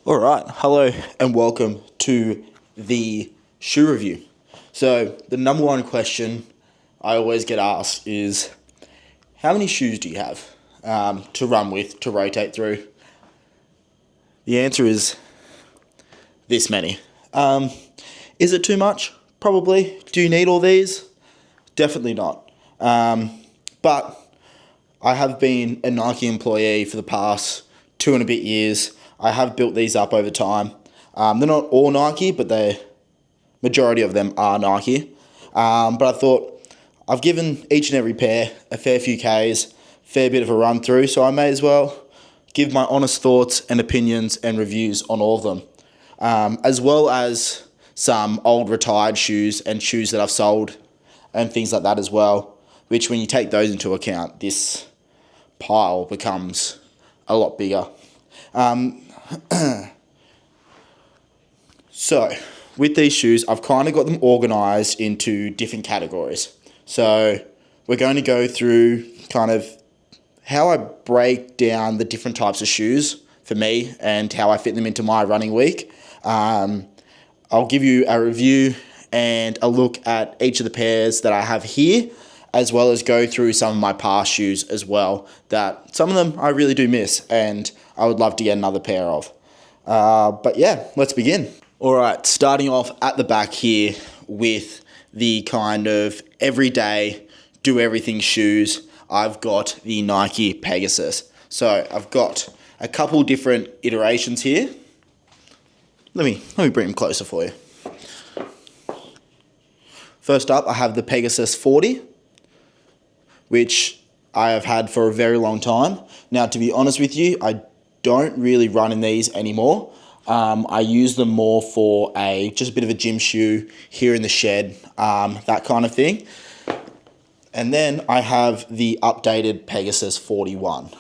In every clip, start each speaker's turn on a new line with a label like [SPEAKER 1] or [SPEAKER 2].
[SPEAKER 1] All right, hello and welcome to the shoe review. So the number one question I always get asked is, how many shoes do you have to run with, to rotate through? The answer is this many. Is it too much? Probably. Do you need all these? Definitely not. But I have been a Nike employee for the past 2 and a bit years. I have built these up over time. They're not all Nike, but the majority of them are Nike. But I thought I've given each and every pair a fair few Ks, fair bit of a run through, so I may as well give my honest thoughts and opinions and reviews on all of them, as well as some old retired shoes and shoes that I've sold and things like that as well, which when you take those into account, this pile becomes a lot bigger. So with these shoes, I've kind of got them organized into different categories. So we're going to go through kind of how I break down the different types of shoes for me and how I fit them into my running week. I'll give you a review and a look at each of the pairs that I have here, as well as go through some of my past shoes as well, that some of them I really do miss and I would love to get another pair of. But yeah, let's begin. All right, starting off at the back here with the kind of everyday do everything shoes. I've got the Nike Pegasus. So I've got a couple different iterations here. Let me bring them closer for you. First up, I have the Pegasus 40, which I have had for a very long time. Now, to be honest with you, I don't really run in these anymore. I use them more for just a bit of a gym shoe here in the shed, that kind of thing. And then I have the updated Pegasus 41.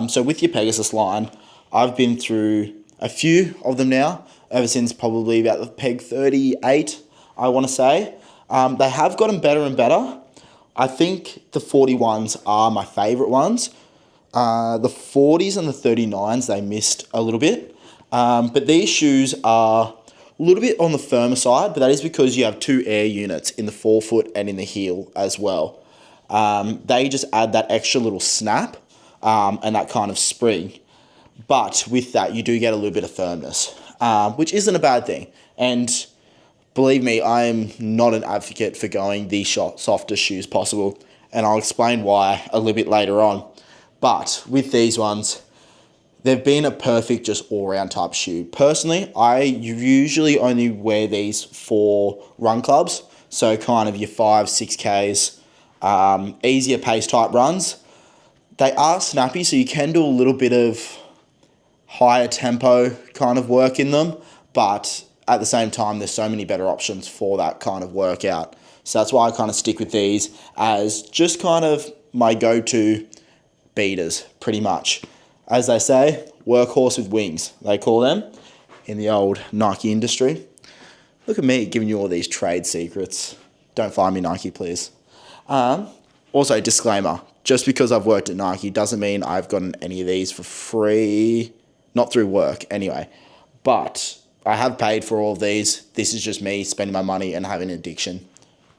[SPEAKER 1] So with your Pegasus line, I've been through a few of them now, ever since probably about the Peg 38, I want to say. They have gotten better and better. I think the 41s are my favourite ones. The 40s and the 39s, they missed a little bit. But these shoes are a little bit on the firmer side, but that is because you have two air units in the forefoot and in the heel as well. They just add that extra little snap and that kind of spring. But with that, you do get a little bit of firmness, which isn't a bad thing. And believe me, I am not an advocate for going the softest shoes possible, and I'll explain why a little bit later on. But with these ones, they've been a perfect just all-round type shoe. Personally, I usually only wear these for run clubs, so kind of your 5-6Ks, easier pace type runs. They are snappy, so you can do a little bit of higher tempo kind of work in them, but at the same time, there's so many better options for that kind of workout. So that's why I kind of stick with these as just kind of my go-to beaters, pretty much. As they say, workhorse with wings, they call them in the old Nike industry. Look at me giving you all these trade secrets. Don't find me, Nike, please. Also, disclaimer, just because I've worked at Nike doesn't mean I've gotten any of these for free, not through work anyway. But I have paid for all of these. This is just me spending my money and having an addiction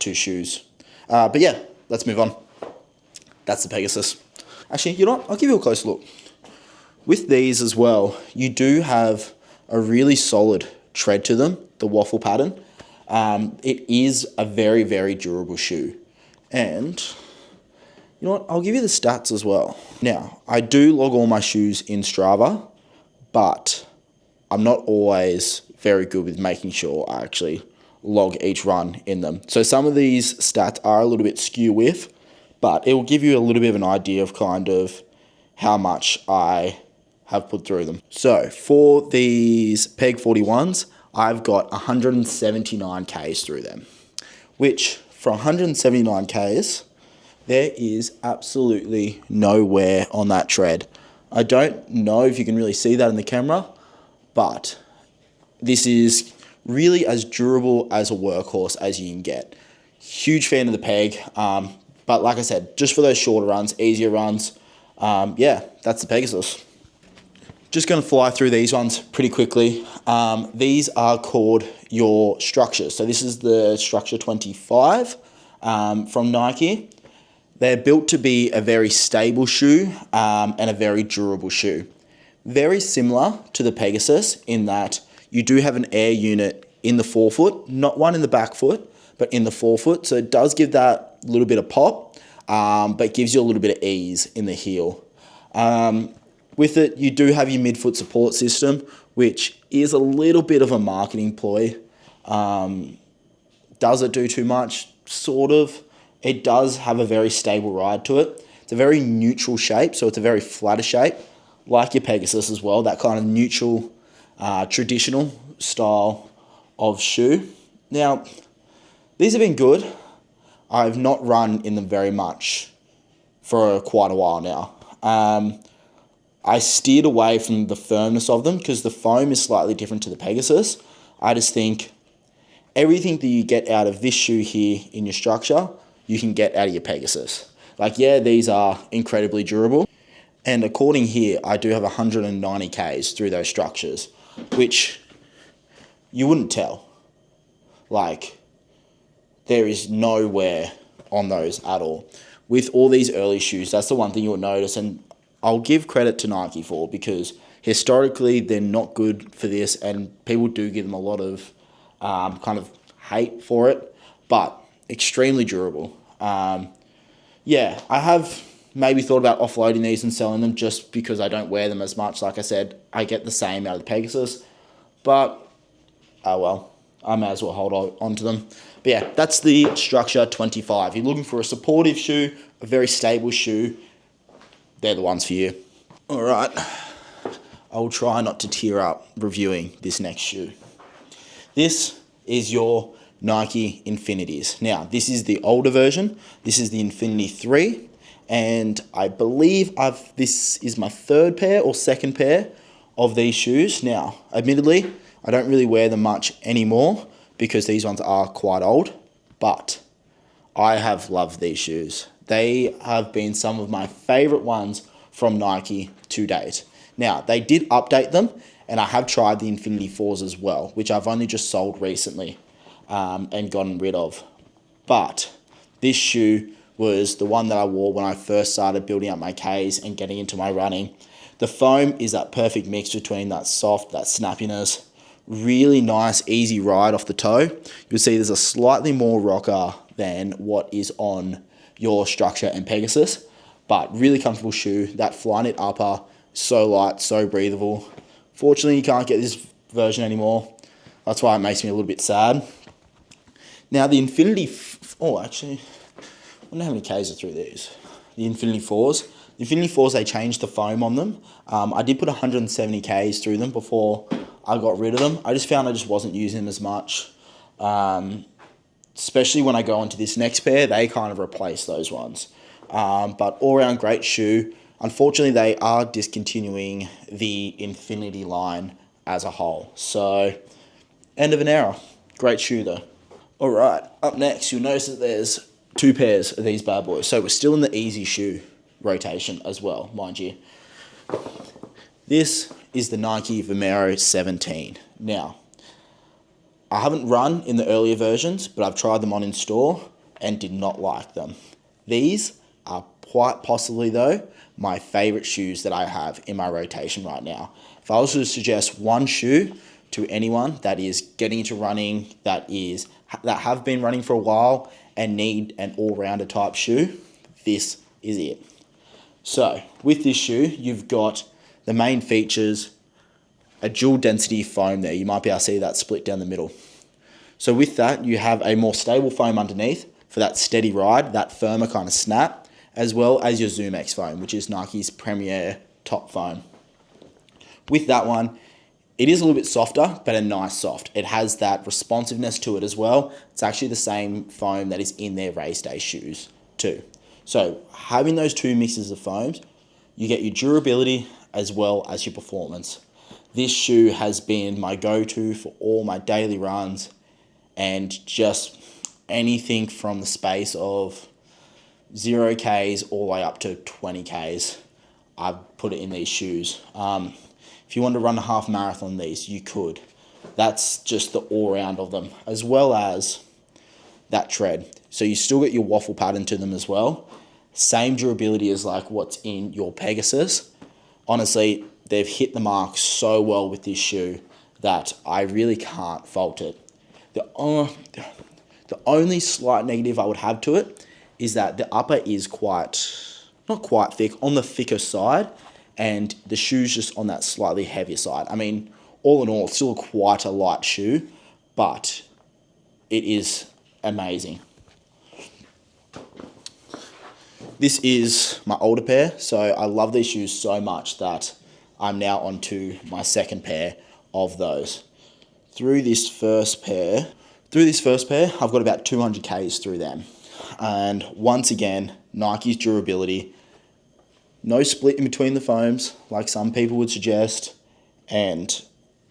[SPEAKER 1] to shoes. But yeah, let's move on. That's the Pegasus. Actually, you know what? I'll give you a close look. With these as well, you do have a really solid tread to them, the waffle pattern. It is a very, very durable shoe. And you know what? I'll give you the stats as well. Now, I do log all my shoes in Strava, but I'm not always very good with making sure I actually log each run in them. So some of these stats are a little bit skew with, but it will give you a little bit of an idea of kind of how much I have put through them. So for these Peg 41s, I've got 179 Ks through them, which for 179 Ks, there is absolutely no wear on that tread. I don't know if you can really see that in the camera, but this is really as durable as a workhorse as you can get. Huge fan of the Peg, but like I said, just for those shorter runs, easier runs, yeah, that's the Pegasus. Just going to fly through these ones pretty quickly. These are called your Structure. So this is the Structure 25 from Nike. They're built to be a very stable shoe and a very durable shoe. Very similar to the Pegasus in that you do have an air unit in the forefoot, not one in the back foot, but in the forefoot. So it does give that little bit of pop, but gives you a little bit of ease in the heel. With it, you do have your midfoot support system, which is a little bit of a marketing ploy. Does it do too much? Sort of. It does have a very stable ride to it. It's a very neutral shape, so it's a very flatter shape, like your Pegasus as well, that kind of neutral, traditional style of shoe. Now, these have been good. I've not run in them very much for quite a while now. I steered away from the firmness of them because the foam is slightly different to the Pegasus. I just think everything that you get out of this shoe here in your Structure, you can get out of your Pegasus. Like, yeah, these are incredibly durable. And according here, I do have 190 Ks through those Structures, which you wouldn't tell. Like, there is no wear on those at all. With all these early shoes, that's the one thing you'll notice, and I'll give credit to Nike for, because historically they're not good for this and people do give them a lot of kind of hate for it, but extremely durable. Yeah, I have maybe thought about offloading these and selling them just because I don't wear them as much. Like I said, I get the same out of the Pegasus, but oh well, I may as well hold on to them. But yeah, that's the Structure 25. You're looking for a supportive shoe, a very stable shoe, they're the ones for you. All right, I'll try not to tear up reviewing this next shoe. This is your Nike Infinities. Now, this is the older version. This is the Infinity 3, and I believe this is my third pair or second pair of these shoes. Now, admittedly, I don't really wear them much anymore because these ones are quite old, but I have loved these shoes. They have been some of my favorite ones from Nike to date. Now, they did update them, and I have tried the Infinity 4s as well, which I've only just sold recently and gotten rid of. But this shoe was the one that I wore when I first started building up my Ks and getting into my running. The foam is that perfect mix between that soft, that snappiness, really nice, easy ride off the toe. You'll see there's a slightly more rocker than what is on your Structure and Pegasus, but really comfortable shoe. That Flyknit upper, so light, so breathable. Fortunately, you can't get this version anymore. That's why it makes me a little bit sad. Now, the Infinity... actually, I wonder how many Ks are through these. The Infinity 4s. The Infinity 4s, they changed the foam on them. I did put 170 Ks through them before I got rid of them. I just found I just wasn't using them as much. Especially when I go into this next pair, they kind of replace those ones. But all-around great shoe. Unfortunately, they are discontinuing the Infinity line as a whole. So, end of an era. Great shoe, though. All right, up next, you'll notice that there's two pairs of these bad boys. So, we're still in the easy shoe rotation as well, mind you. This is the Nike Vomero 17. Now, I haven't run in the earlier versions, but I've tried them on in store and did not like them. These are quite possibly, though, my favourite shoes that I have in my rotation right now. If I was to suggest one shoe to anyone that is getting into running, that have been running for a while and need an all-rounder type shoe, this is it. So, with this shoe, you've got the main features, a dual density foam there. You might be able to see that split down the middle. So with that, you have a more stable foam underneath for that steady ride, that firmer kind of snap, as well as your Zoom X foam, which is Nike's premier top foam. With that one, it is a little bit softer, but a nice soft. It has that responsiveness to it as well. It's actually the same foam that is in their race day shoes too. So having those two mixes of foams, you get your durability as well as your performance. This shoe has been my go-to for all my daily runs and just anything from the space of 0 Ks all the way up to 20 Ks. I've put it in these shoes. If you want to run a half marathon these, you could. That's just the all-round of them, as well as that tread. So you still get your waffle pattern to them as well. Same durability as like what's in your Pegasus. Honestly, they've hit the mark so well with this shoe that I really can't fault it. The only slight negative I would have to it is that the upper is not quite thick, on the thicker side, and the shoe's just on that slightly heavier side. I mean, all in all, it's still quite a light shoe, but it is amazing. This is my older pair, so I love these shoes so much that I'm now on to my second pair of those. Through this first pair, I've got about 200 Ks through them. And once again, Nike's durability, no split in between the foams, like some people would suggest. And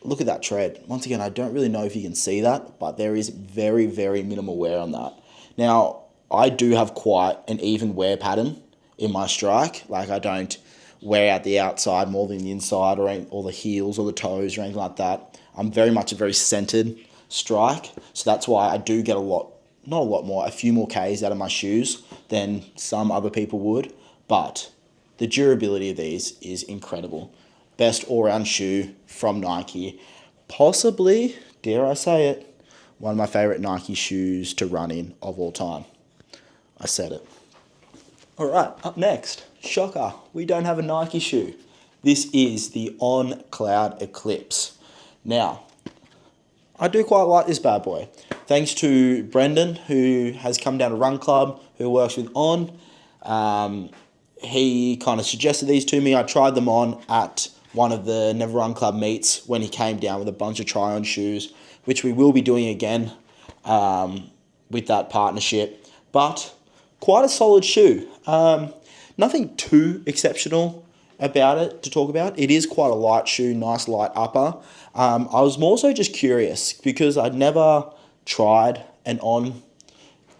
[SPEAKER 1] look at that tread. Once again, I don't really know if you can see that, but there is very, very minimal wear on that. Now, I do have quite an even wear pattern in my strike. Like, I don't wear out the outside more than the inside, or the heels or the toes or anything like that. I'm very much a very centered strike. So that's why I do get a few more Ks out of my shoes than some other people would. But the durability of these is incredible. Best all-round shoe from Nike. Possibly, dare I say it, one of my favorite Nike shoes to run in of all time. I said it. All right, up next, shocker, we don't have a Nike shoe. This is the On Cloud Eclipse. Now, I do quite like this bad boy. Thanks to Brendan, who has come down to Run Club, who works with On. He kind of suggested these to me. I tried them on at one of the Never Run Club meets when he came down with a bunch of try-on shoes, which we will be doing again with that partnership. But quite a solid shoe. Nothing too exceptional about it to talk about. It is quite a light shoe, nice light upper. I was more so just curious because I'd never tried an On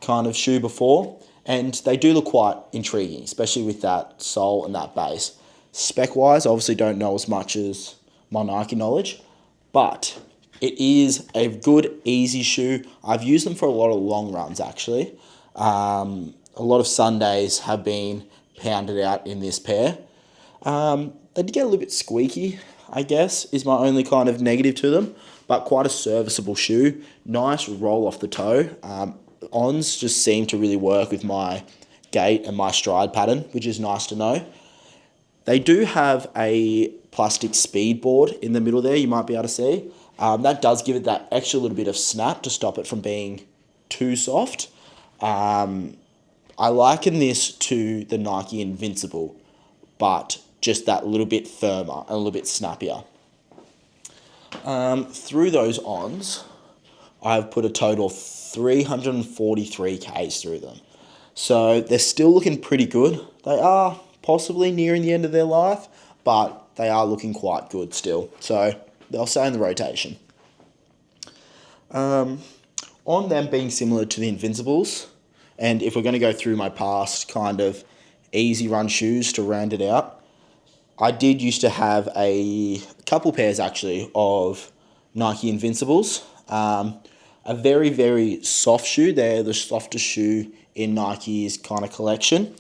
[SPEAKER 1] kind of shoe before, and they do look quite intriguing, especially with that sole and that base. Spec-wise, I obviously don't know as much as my Nike knowledge, but it is a good, easy shoe. I've used them for a lot of long runs, actually. A lot of Sundays have been pounded out in this pair. They did get a little bit squeaky, I guess, is my only kind of negative to them, but quite a serviceable shoe. Nice roll off the toe. Ons just seem to really work with my gait and my stride pattern, which is nice to know. They do have a plastic speed board in the middle there, you might be able to see. That does give it that extra little bit of snap to stop it from being too soft. I liken this to the Nike Invincible, but just that little bit firmer and a little bit snappier. Through those Ons, I've put a total of 343 Ks through them. So they're still looking pretty good. They are possibly nearing the end of their life, but they are looking quite good still. So they'll stay in the rotation. On them being similar to the Invincibles, and if we're going to go through my past kind of easy run shoes to round it out, I did used to have a couple pairs actually of Nike Invincibles. A very, very soft shoe. They're the softest shoe in Nike's kind of collection,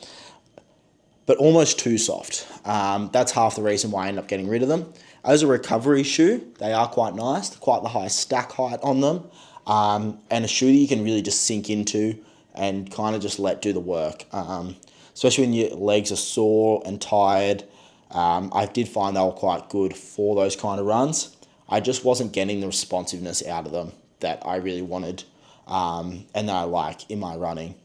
[SPEAKER 1] but almost too soft. That's half the reason why I ended up getting rid of them. As a recovery shoe, they are quite nice, quite the high stack height on them, and a shoe that you can really just sink into and kind of just let do the work, especially when your legs are sore and tired. I did find they were quite good for those kind of runs. I just wasn't getting the responsiveness out of them that I really wanted and that I like in my running.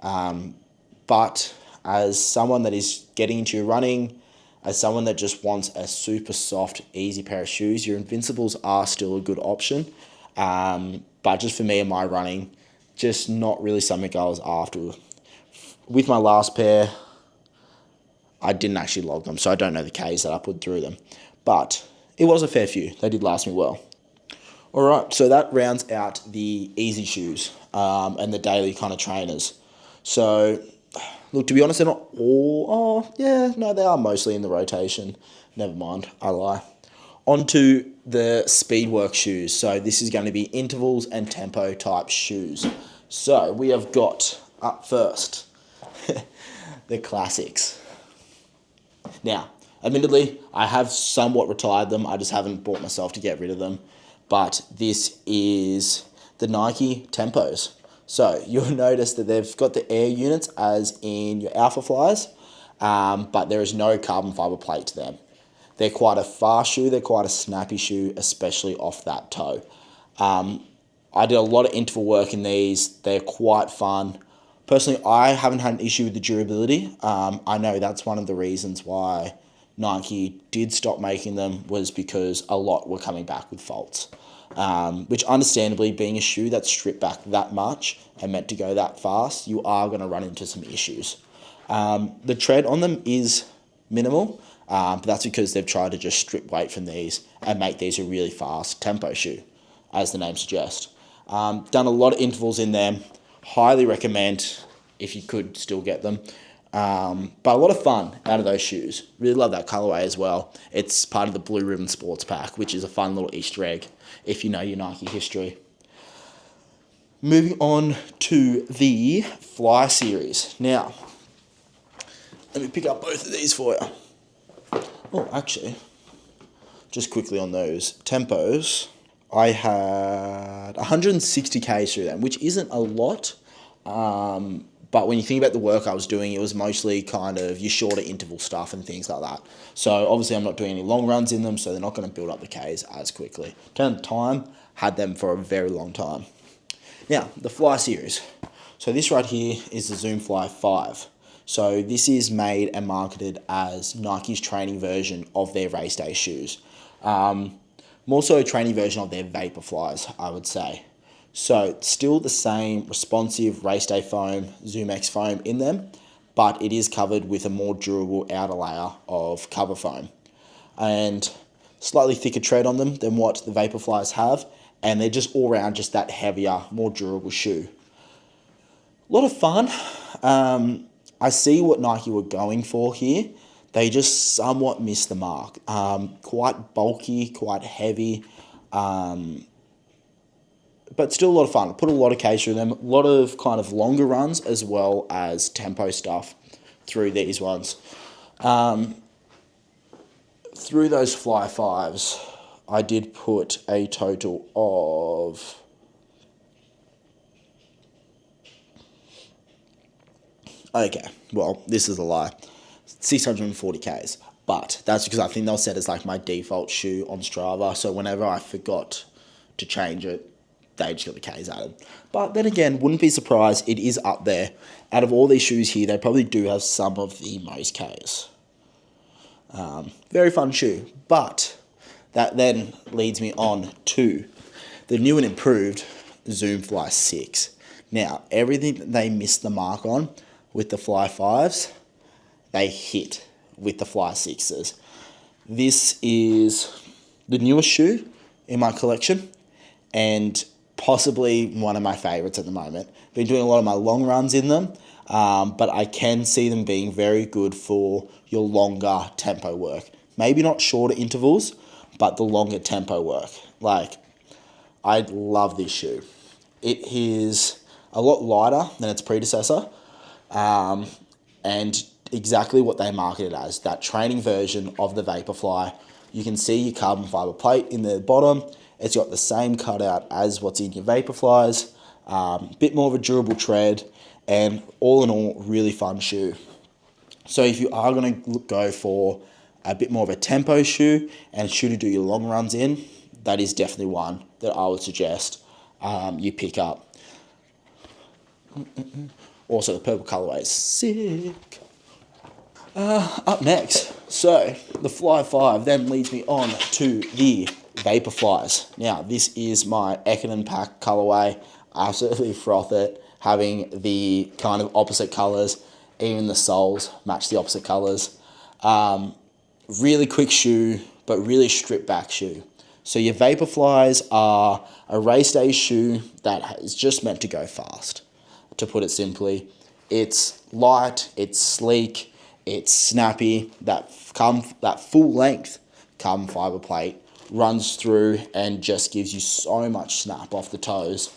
[SPEAKER 1] But as someone that is getting into running, as someone that just wants a super soft, easy pair of shoes, your Invincibles are still a good option. But just for me and my running, just not really something I was after. With my last pair, I didn't actually log them, so I don't know the Ks that I put through them. But it was a fair few. They did last me well. All right, so that rounds out the easy shoes and the daily kind of trainers. So, look, to be honest, they're not all... Oh, yeah, no, they are mostly in the rotation. Never mind, I lie. Onto the speedwork shoes. So this is going to be intervals and tempo type shoes. So we have got up first the classics. Now, admittedly, I have somewhat retired them. I just haven't bought myself to get rid of them. But this is the Nike Tempos. So you'll notice that they've got the air units as in your Alpha Flies, but there is no carbon fiber plate to them. They're quite a fast shoe. They're quite a snappy shoe, especially off that toe. I did a lot of interval work in these. They're quite fun. Personally, I haven't had an issue with the durability. I know that's one of the reasons why Nike did stop making them, was because a lot were coming back with faults. Which understandably, being a shoe that's stripped back that much and meant to go that fast, you are going to run into some issues. The tread on them is minimal, but that's because they've tried to just strip weight from these and make these a really fast tempo shoe, as the name suggests. Done a lot of intervals in them. Highly recommend if you could still get them. But a lot of fun out of those shoes. Really love that colorway as well. It's part of the Blue Ribbon Sports Pack, which is a fun little Easter egg if you know your Nike history. Moving on to the Fly series. Now, let me pick up both of these for you. Oh, actually, just quickly on those Tempos, I had 160 Ks through them, which isn't a lot. But when you think about the work I was doing, it was mostly kind of your shorter interval stuff and things like that. So obviously I'm not doing any long runs in them, so they're not going to build up the Ks as quickly. In terms of time, had them for a very long time. Now, the Fly series. So this right here is the Zoom Fly 5. So this is made and marketed as Nike's training version of their race day shoes. More so a training version of their Vapor Flies, I would say. So still the same responsive race day foam, Zoom X foam in them, but it is covered with a more durable outer layer of cover foam. And slightly thicker tread on them than what the Vapor Flies have, and they're just all around just that heavier, more durable shoe. A lot of fun. I see what Nike were going for here. They just somewhat missed the mark. Quite bulky, quite heavy, but still a lot of fun. I put a lot of Ks through them, a lot of kind of longer runs as well as tempo stuff through these ones. Through those Fly 5s, I did put a total of... Okay, well, this is a lie. 640 Ks. But that's because I think they'll set as like my default shoe on Strava. So whenever I forgot to change it, they just got the Ks added. But then again, wouldn't be surprised, it is up there. Out of all these shoes here, they probably do have some of the most Ks. Very fun shoe. But that then leads me on to the new and improved Zoom Fly 6. Now, everything that they missed the mark on with the Fly 5s, they hit with the Fly 6s. This is the newest shoe in my collection and possibly one of my favorites at the moment. Been doing a lot of my long runs in them, but I can see them being very good for your longer tempo work. Maybe not shorter intervals, but the longer tempo work. Like, I love this shoe. It is a lot lighter than its predecessor, and exactly what they marketed as, that training version of the Vaporfly. You can see your carbon fiber plate in the bottom. It's got the same cutout as what's in your Vaporflies, bit more of a durable tread, and all in all, really fun shoe. So if you are going to go for a bit more of a tempo shoe and shoe to do your long runs in, that is definitely one that I would suggest you pick up. Also, the purple colorway is sick. Up next, so the Fly 5 then leads me on to the Vaporflies. Now, this is my Ekinen Pack colorway. I absolutely froth it, having the kind of opposite colors. Even the soles match the opposite colors. Really quick shoe, but really stripped back shoe. So your Vaporflies are a race day shoe that is just meant to go fast, to put it simply. It's light, it's sleek, it's snappy, that full length carbon fiber plate runs through and just gives you so much snap off the toes.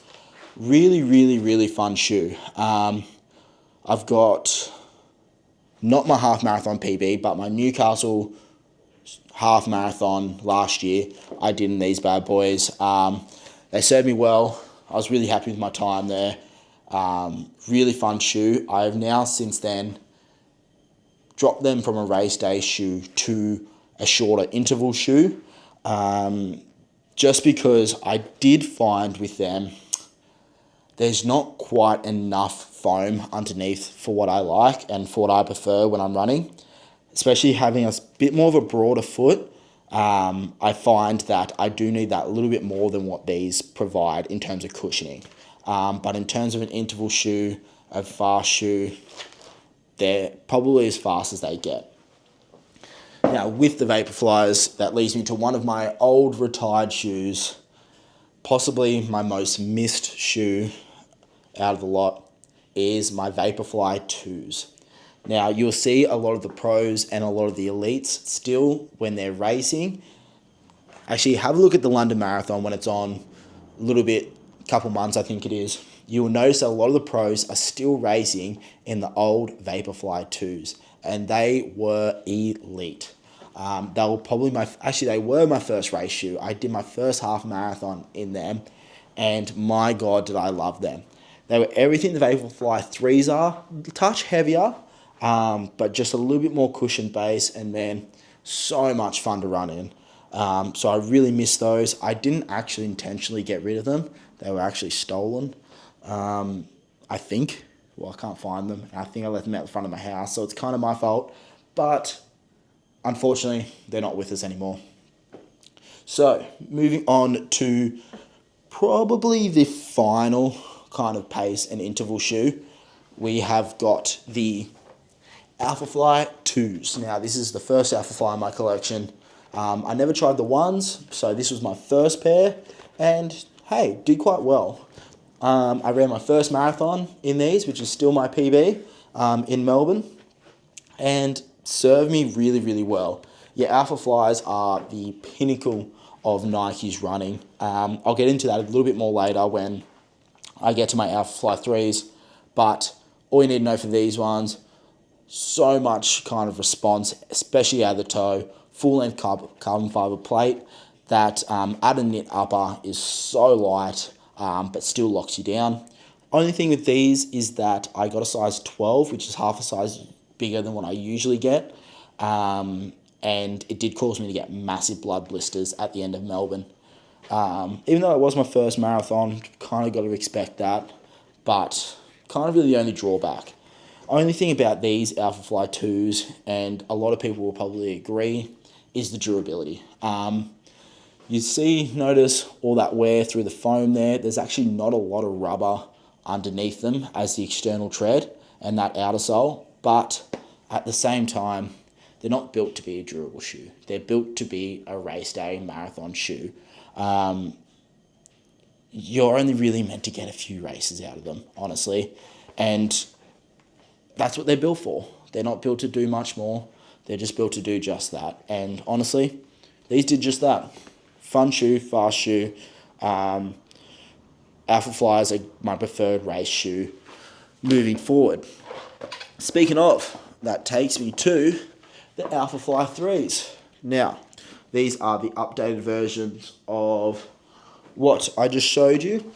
[SPEAKER 1] Really, really, really fun shoe. I've got not my half marathon PB, but my Newcastle half marathon last year, I did in these bad boys. They served me well. I was really happy with my time there. Really fun shoe. I have now since then dropped them from a race day shoe to a shorter interval shoe. Just because I did find with them, there's not quite enough foam underneath for what I like and for what I prefer when I'm running. Especially having a bit more of a broader foot, I find that I do need that a little bit more than what these provide in terms of cushioning. But in terms of an interval shoe, a fast shoe, they're probably as fast as they get. Now, with the Vaporflies, that leads me to one of my old retired shoes, possibly my most missed shoe out of the lot, is my Vaporfly 2s. Now, you'll see a lot of the pros and a lot of the elites still, when they're racing, actually have a look at the London Marathon when it's on a little bit, couple months I think it is. You will notice that a lot of the pros are still racing in the old Vaporfly 2s, and they were elite. They were my first race shoe. I did my first half marathon in them, and my God, did I love them. They were everything the Vaporfly 3s are, a touch heavier, but just a little bit more cushion base, and man, so much fun to run in. So I really miss those. I didn't actually intentionally get rid of them. They were actually stolen, I think. Well, I can't find them. I think I left them out the front of my house, so it's kind of my fault. But unfortunately, they're not with us anymore. So, moving on to probably the final kind of pace and interval shoe, we have got the Alphafly 2s. Now, this is the first Alphafly in my collection. I never tried the 1s, so this was my first pair, and hey, did quite well. I ran my first marathon in these, which is still my PB, in Melbourne, and served me really, really well. Yeah, Alphaflies are the pinnacle of Nike's running. I'll get into that a little bit more later when I get to my Alphafly 3s, but all you need to know for these ones, so much kind of response, especially out of the toe, full-length carbon fiber plate that at a knit upper is so light, but still locks you down. Only thing with these is that I got a size 12, which is half a size bigger than what I usually get, and it did cause me to get massive blood blisters at the end of Melbourne. Even though it was my first marathon, kind of got to expect that, but kind of really the only drawback. Only thing about these Alphafly 2s, and a lot of people will probably agree, is the durability. Notice all that wear through the foam there. There's actually not a lot of rubber underneath them as the external tread and that outer sole, but at the same time, they're not built to be a durable shoe. They're built to be a race day marathon shoe. You're only really meant to get a few races out of them, honestly, and that's what they're built for. They're not built to do much more. They're just built to do just that. And honestly, these did just that. Fun shoe, fast shoe. Alphaflies are my preferred race shoe moving forward. Speaking of, that takes me to the Alphafly 3s. Now, these are the updated versions of what I just showed you.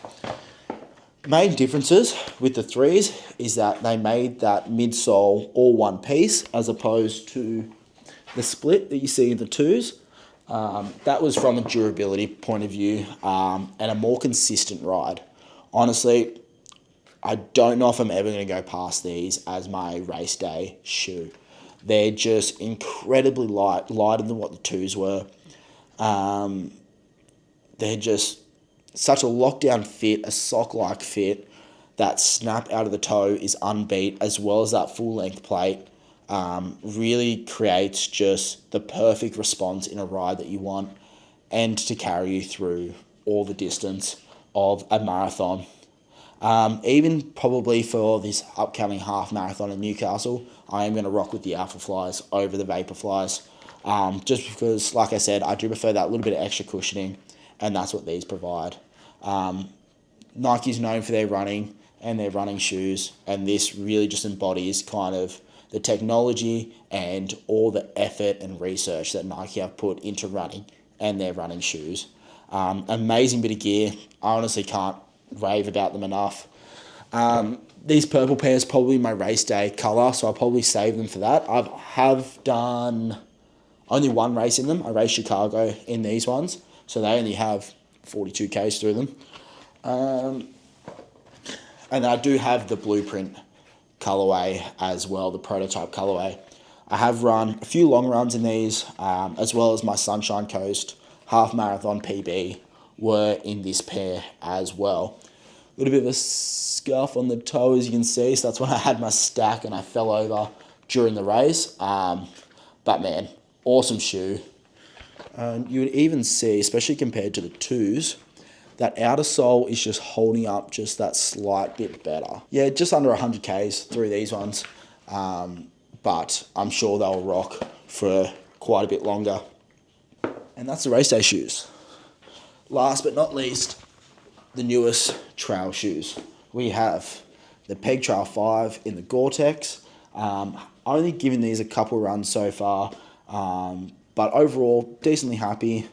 [SPEAKER 1] Main differences with the 3s is that they made that midsole all one piece as opposed to the split that you see in the 2s. That was from a durability point of view and a more consistent ride. Honestly, I don't know if I'm ever going to go past these as my race day shoe. They're just incredibly light, lighter than what the 2s were. They're just such a lockdown fit, a sock-like fit. That snap out of the toe is unbeat, as well as that full-length plate. Really creates just the perfect response in a ride that you want and to carry you through all the distance of a marathon. Even probably for this upcoming half marathon in Newcastle, I am going to rock with the Alphaflies over the Vaporflies. just because, like I said, I do prefer that little bit of extra cushioning, and that's what these provide. Nike's known for their running and their running shoes, and this really just embodies kind of the technology and all the effort and research that Nike have put into running and their running shoes. Amazing bit of gear. I honestly can't rave about them enough. These purple pairs probably my race day colour, so I'll probably save them for that. I have done only one race in them. I raced Chicago in these ones, so they only have 42 Ks through them. And I do have the blueprint colorway as well, the prototype colorway. I have run a few long runs in these, as well as my Sunshine Coast half marathon PB were in this pair as well. A little bit of a scuff on the toe, as you can see, so that's when I had my stack and I fell over during the race. But man, awesome shoe. You would even see, especially compared to the twos, that outer sole is just holding up just that slight bit better. Yeah, just under 100 Ks through these ones, but I'm sure they'll rock for quite a bit longer. And that's the race day shoes. Last but not least, the newest trail shoes. We have the Peg Trail 5 in the Gore-Tex. Only given these a couple runs so far, but overall, decently happy.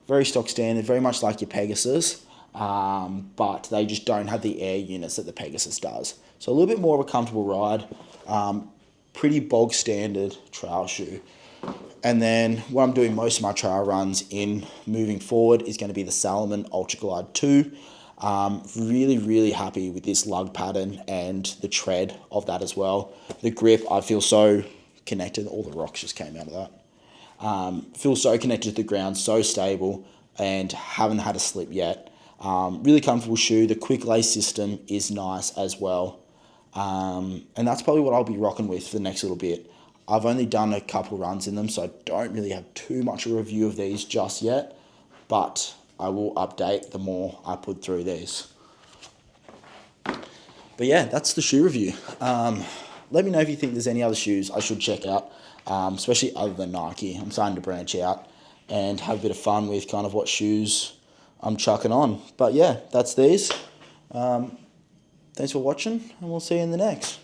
[SPEAKER 1] Very stock standard, very much like your Pegasus, but they just don't have the air units that the Pegasus does. So a little bit more of a comfortable ride. Pretty bog standard trail shoe. And then what I'm doing most of my trail runs in moving forward is going to be the Salomon Ultra Glide 2. Really, really happy with this lug pattern and the tread of that as well. The grip, I feel so connected. All the rocks just came out of that. Feel so connected to the ground, so stable, and haven't had a slip yet. Really comfortable shoe. The quick lace system is nice as well. And that's probably what I'll be rocking with for the next little bit. I've only done a couple runs in them, so I don't really have too much of a review of these just yet, but I will update the more I put through these. But yeah, that's the shoe review. Let me know if you think there's any other shoes I should check out, especially other than Nike. I'm starting to branch out and have a bit of fun with kind of what shoes I'm chucking on. But yeah, that's these. Thanks for watching, and we'll see you in the next.